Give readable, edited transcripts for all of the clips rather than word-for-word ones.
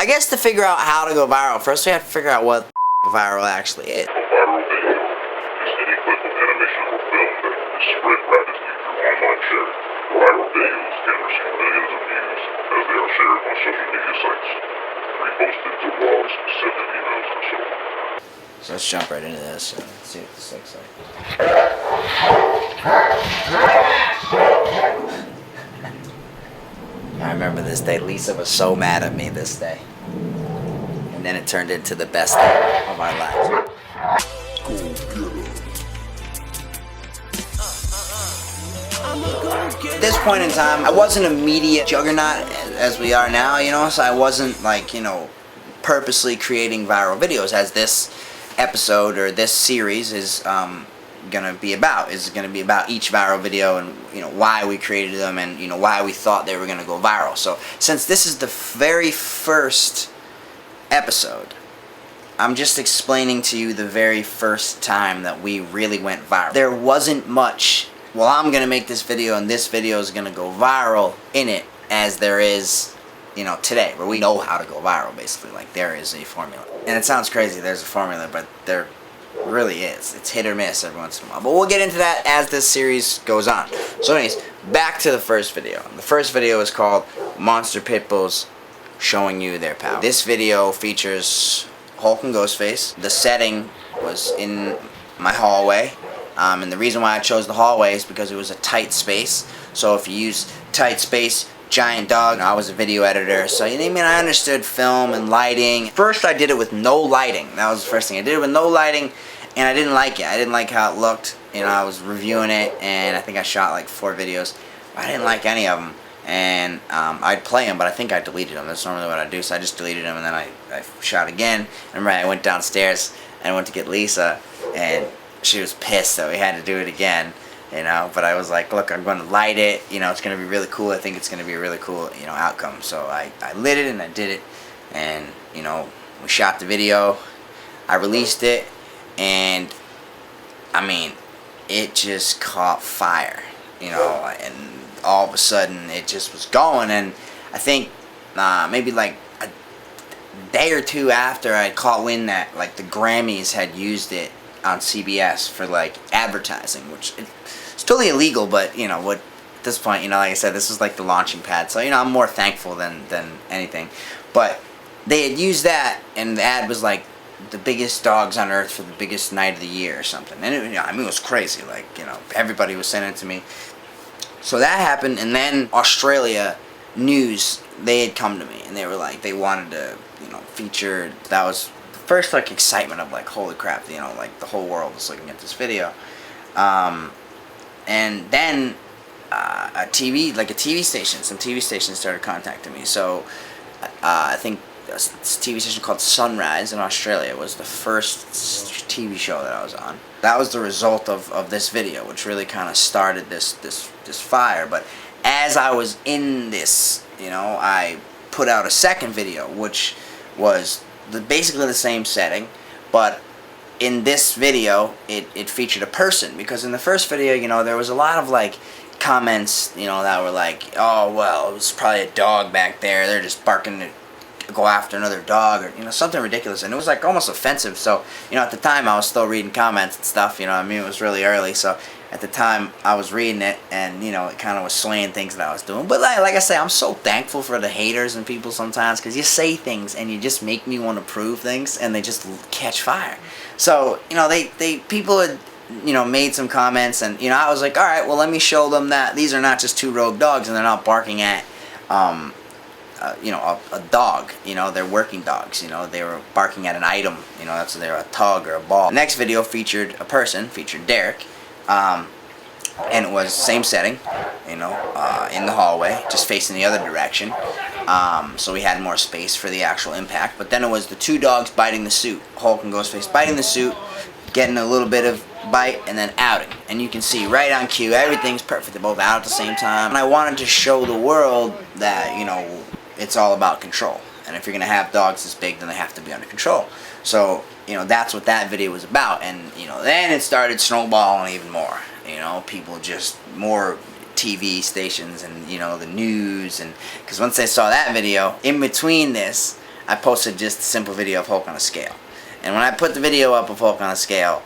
I guess to figure out how to go viral, first we have to figure out what viral actually is. A viral video is any clip of animation or film that is spread rapidly through online sharing. Viral videos can receive millions of views as they are shared on social media sites, reposted to blogs, sent in emails, and so on. So let's jump right into this and see what this looks like. I remember this day. Lisa was so mad at me this day. And then it turned into the best day of our lives. At this point in time, I wasn't a media juggernaut as we are now, you know, so I wasn't like, you know, purposely creating viral videos as this episode or this series is gonna be about. Is gonna be about each viral video and, you know, why we created them and, you know, why we thought they were gonna go viral. So since this is the very first episode, I'm just explaining to you the very first time that we really went viral. There wasn't much, well, I'm gonna make this video and this video is gonna go viral in it, as there is, you know, today, where we know how to go viral, basically. Like, there is a formula. And it sounds crazy, there's a formula, but there really is. It's hit or miss every once in a while. But we'll get into that as this series goes on. So anyways, back to the first video. The first video is called Monster Pit Bulls Showing You Their Power. This video features Hulk and Ghostface. The setting was in my hallway. And the reason why I chose the hallway is because it was a tight space. So if you use tight space, giant dog. I was a video editor, so you know what I mean, I understood film and lighting. First I did it with no lighting. That was the first thing. I did it with no lighting, and I didn't like it. I didn't like how it looked. You know, I was reviewing it, and I think I shot like 4 videos. I didn't like any of them, and I'd play them, but I think I deleted them. That's normally what I do, so I just deleted them, and then I shot again. And I went downstairs, and I went to get Lisa, and she was pissed that we had to do it again. You know, but I was like, look, I'm going to light it, you know, it's going to be really cool. I think it's going to be a really cool, you know, outcome. So I lit it and I did it, and, you know, we shot the video, I released it, and, I mean, it just caught fire, you know, and all of a sudden it just was going, and I think maybe like a day or two after I caught wind that, like, the Grammys had used it on CBS for, like, advertising, which it's totally illegal, but, you know, what, at this point, you know, like I said, this was like the launching pad, so, you know, I'm more thankful than anything. But they had used that, and the ad was like the biggest dogs on earth for the biggest night of the year or something, and it, you know, I mean, it was crazy. Like, you know, everybody was sending it to me. So that happened, and then Australia News, they had come to me, and they were like, they wanted to, you know, feature. That was the first, like, excitement of, like, holy crap, you know, like, the whole world was looking at this video. And then some TV stations started contacting me. So I think a TV station called Sunrise in Australia was the first TV show that I was on. That was the result of this video, which really kind of started this fire. But as I was in this, you know, I put out a second video, which was basically the same setting, but in this video, it featured a person, because in the first video, you know, there was a lot of, like, comments, you know, that were like, oh, well, it was probably a dog back there, they're just barking to go after another dog, or, you know, something ridiculous, and it was, like, almost offensive. So, you know, at the time, I was still reading comments and stuff, you know, I mean, it was really early, so at the time, I was reading it, and, you know, it kind of was swaying things that I was doing. But like I say, I'm so thankful for the haters and people sometimes, because you say things, and you just make me want to prove things, and they just catch fire. So, you know, people had, you know, made some comments, and, you know, I was like, all right, well, let me show them that these are not just 2 rogue dogs, and they're not barking at, you know, a dog. You know, they're working dogs. You know, they were barking at an item. You know, that's they're a tug or a ball. The next video featured a person, featured Derek, and it was same setting, you know, in the hallway, just facing the other direction. So we had more space for the actual impact. But then it was the 2 dogs biting the suit, Hulk and Ghostface biting the suit, getting a little bit of bite, and then outing. And you can see right on cue, everything's perfect. They're both out at the same time. And I wanted to show the world that, you know, it's all about control. And if you're going to have dogs this big, then they have to be under control. So, you know, that's what that video was about. And, you know, then it started snowballing even more. You know, people just, more TV stations and, you know, the news. And because once they saw that video, in between this, I posted just a simple video of Hulk on a scale. And when I put the video up of Hulk on a scale,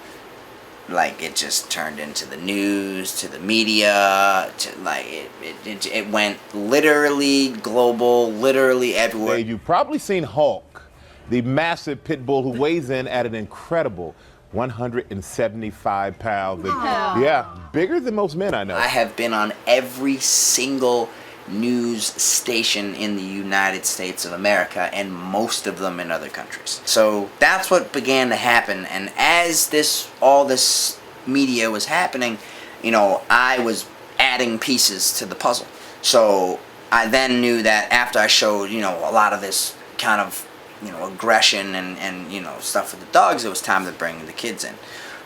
like, it just turned into the news, to the media, to, like, it went literally global, literally everywhere. You've probably seen Hulk, the massive pit bull who weighs in at an incredible 175 pounds. Yeah, bigger than most men I know. I have been on every single news station in the United States of America, and most of them in other countries. So that's what began to happen, and as all this media was happening, you know, I was adding pieces to the puzzle. So I then knew that after I showed, you know, a lot of this kind of, you know, aggression and you know, stuff with the dogs, it was time to bring the kids in.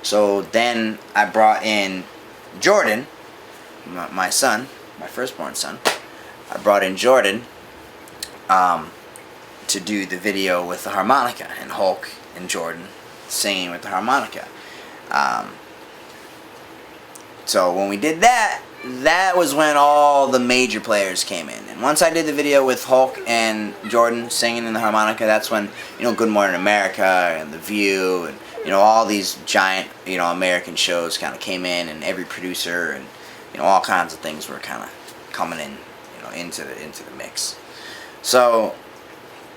So then I brought in Jordan, my son, my firstborn son. I brought in Jordan to do the video with the harmonica, and Hulk and Jordan singing with the harmonica. So when we did that, that was when all the major players came in. And once I did the video with Hulk and Jordan singing in the harmonica, that's when, you know, Good Morning America and The View and, you know, all these giant, you know, American shows kind of came in, and every producer and, you know, all kinds of things were kind of coming in, you know, into the mix. So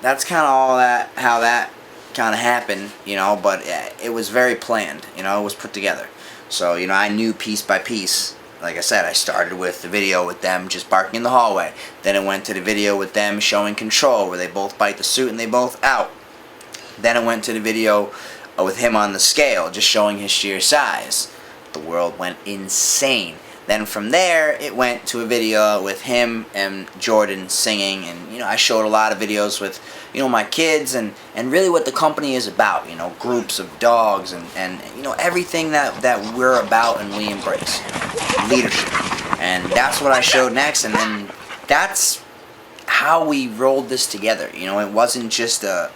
that's kind of all that, how that kind of happened, you know, but it was very planned, you know, it was put together. So, you know, I knew piece by piece. Like I said, I started with the video with them just barking in the hallway. Then it went to the video with them showing control, where they both bite the suit and they both out. Then it went to the video with him on the scale, just showing his sheer size. The world went insane. Then from there, it went to a video with him and Jordan singing, and, you know, I showed a lot of videos with, you know, my kids and really what the company is about, you know, groups of dogs and you know, everything that we're about and we embrace, leadership. And that's what I showed next, and then that's how we rolled this together. You know, it wasn't just a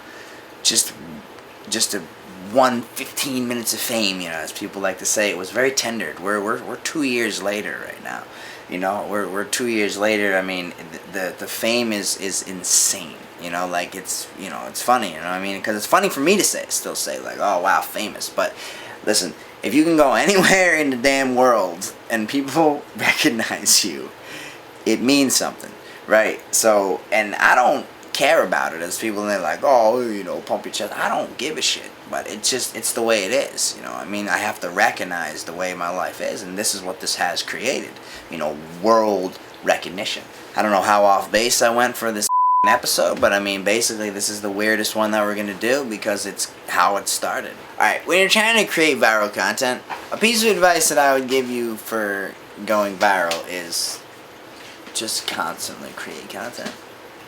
15 minutes of fame, you know, as people like to say. It was very tendered. We're 2 years later right now. You know, we're 2 years later. I mean, the fame is insane. You know, like, it's, you know, it's funny, you know what I mean? Because it's funny for me to still say, like, oh, wow, famous. But listen, if you can go anywhere in the damn world and people recognize you, it means something, right? So, and I don't care about it as people, and they're like, oh, you know, pump your chest. I don't give a shit, but it's the way it is, you know. I mean, I have to recognize the way my life is, and this is what this has created, you know, world recognition. I don't know how off base I went for this episode, but I mean, basically this is the weirdest one that we're gonna do because it's how it started. Alright, when you're trying to create viral content, a piece of advice that I would give you for going viral is just constantly create content.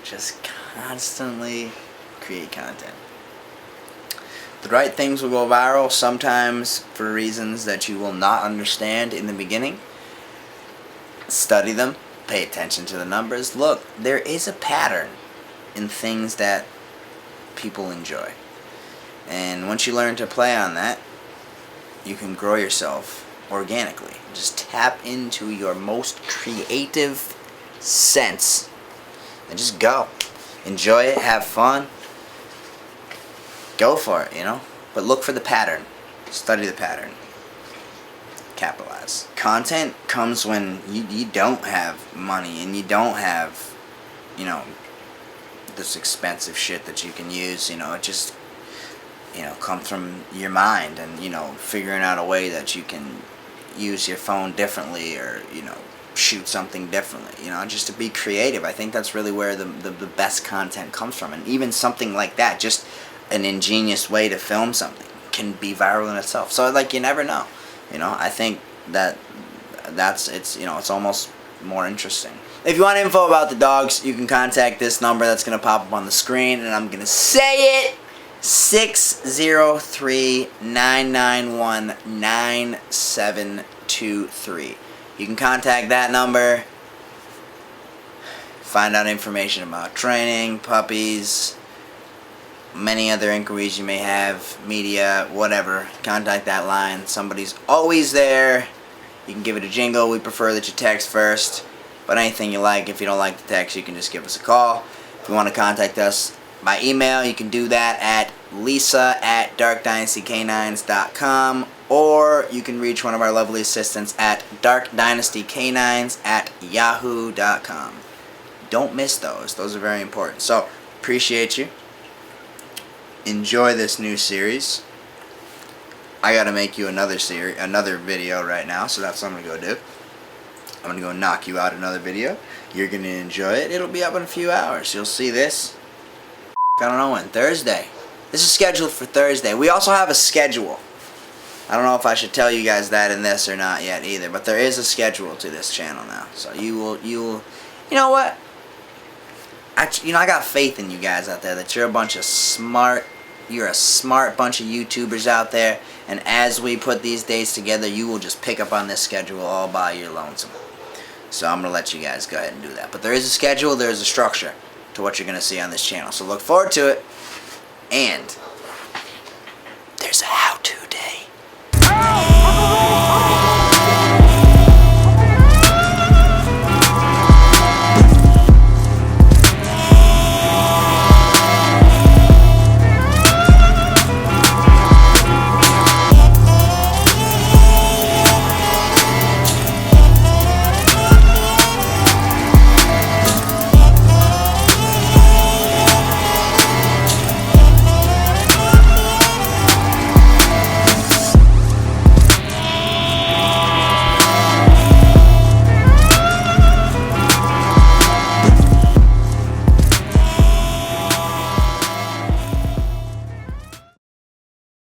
Just constantly create content. The right things will go viral, sometimes for reasons that you will not understand in the beginning. Study them, pay attention to the numbers. Look, there is a pattern in things that people enjoy. And once you learn to play on that, you can grow yourself organically. Just tap into your most creative sense and just go. Enjoy it, have fun. Go for it, you know? But look for the pattern. Study the pattern. Capitalize. Content comes when you don't have money and you don't have, you know, this expensive shit that you can use, you know. It just, you know, comes from your mind and, you know, figuring out a way that you can use your phone differently or, you know, shoot something differently, you know, just to be creative. I think that's really where the best content comes from. And even something like that, just an ingenious way to film something, can be viral in itself. So, like, you never know, you know. I think it's, you know, it's almost more interesting. If you want info about the dogs, you can contact this number that's going to pop up on the screen, and I'm going to say it: 603-991-9723. You can contact that number, find out information about training, puppies, many other inquiries you may have, media, whatever. Contact that line. Somebody's always there. You can give it a jingle. We prefer that you text first, but anything you like. If you don't like the text, you can just give us a call. If you want to contact us, by email, you can do that at lisa@darkdynastycanines.com, or you can reach one of our lovely assistants at darkdynastycanines@yahoo.com. Don't miss those. Those are very important. So, appreciate you. Enjoy this new series. I gotta make you another video right now, so that's what I'm gonna go do. I'm gonna go knock you out another video. You're gonna enjoy it. It'll be up in a few hours. You'll see this. I don't know when. Thursday. This is scheduled for Thursday. We also have a schedule. I don't know if I should tell you guys that in this or not yet either, but there is a schedule to this channel now. So you will. You know what? I got faith in you guys out there that you're a bunch of smart. You're a smart bunch of YouTubers out there, and as we put these days together, you will just pick up on this schedule all by your lonesome. So I'm going to let you guys go ahead and do that. But there is a schedule, there is a structure to what you're going to see on this channel. So look forward to it, and